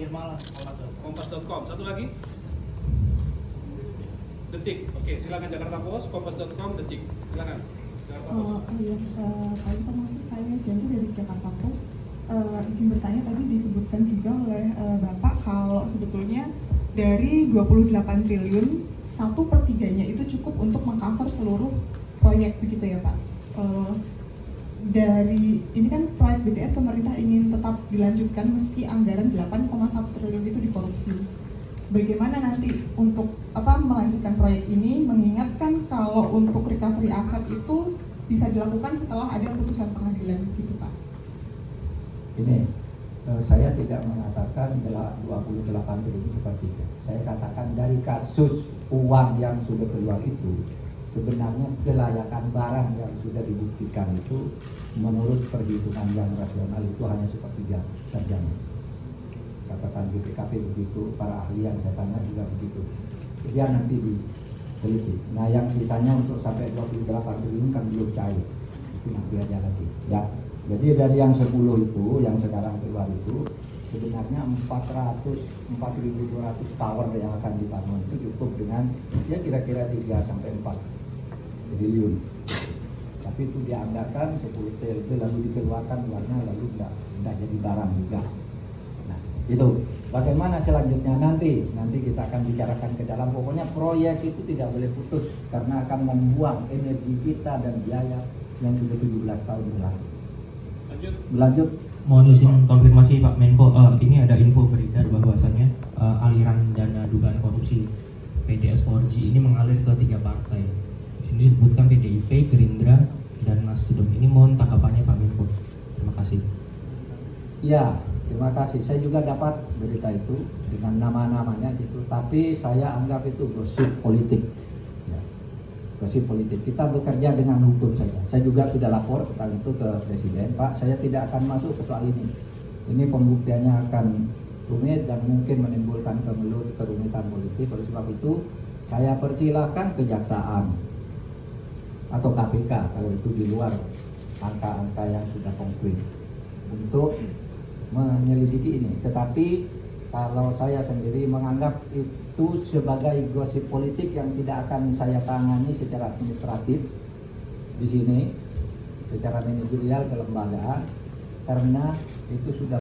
Nirmala, Kompas.com. Satu lagi. Detik. Oke, silakan Jakarta Post, Kompas.com, Detik. Silakan. Jakarta Post. Iya, Pak Maksi, saya Janti dari Jakarta Post. Izin bertanya, tadi disebutkan juga oleh Bapak kalau sebetulnya dari 28 triliun 1/3-nya itu cukup untuk mengcover seluruh proyek, begitu ya Pak? Dari ini kan proyek BTS pemerintah ingin tetap dilanjutkan meski anggaran 8,1 triliun itu dikorupsi. Bagaimana nanti untuk melanjutkan proyek ini, mengingatkan kalau untuk recovery aset itu bisa dilakukan setelah ada putusan pengadilan, gitu Pak? Ini saya tidak mengatakan 28 triliun seperti itu. Saya katakan dari kasus uang yang sudah keluar itu, sebenarnya kelayakan barang yang sudah dibuktikan itu menurut perhitungan yang rasional itu hanya sepertiga saja. Katakan BPKP begitu, para ahli yang saya tanya juga begitu. Dia nanti diteliti. Nah yang sisanya untuk sampai 28 triliun kan belum cair. Itu nanti aja lagi. Ya. Jadi dari yang 10 itu, yang sekarang keluar itu, sebenarnya 4.200 tower yang akan dibangun itu cukup dengan ya kira-kira 3-4 triliun. Tapi itu dianggarkan 10 TLB lalu dikeluarkan uangnya lalu tidak jadi barang juga. Nah itu bagaimana selanjutnya nanti kita akan bicarakan ke dalam. Pokoknya proyek itu tidak boleh putus karena akan membuang energi kita dan biaya yang sudah 17 tahun berlalu. Lanjut. Mohon izin konfirmasi Pak Menko, ini ada info beredar bahwasannya aliran dana dugaan korupsi PDS 4G ini mengalir ke 3 partai. Di sini disebutkan PDIP, Gerindra, dan Nasdem. Ini mohon tanggapannya Pak Menko. Terima kasih. Ya, terima kasih. Saya juga dapat berita itu dengan nama-namanya gitu. Tapi saya anggap itu gosip politik. Ya, gosip politik. Kita bekerja dengan hukum saja. Saya juga sudah lapor tentang itu ke Presiden. Pak, saya tidak akan masuk ke soal ini. Ini pembuktiannya akan rumit dan mungkin menimbulkan kerumitan politik. Oleh sebab itu, saya persilahkan kejaksaan atau KPK kalau itu di luar angka-angka yang sudah konkret untuk menyelidiki ini. Tetapi kalau saya sendiri menganggap itu sebagai gosip politik yang tidak akan saya tangani secara administratif di sini, secara manajerial kelembagaan, karena itu sudah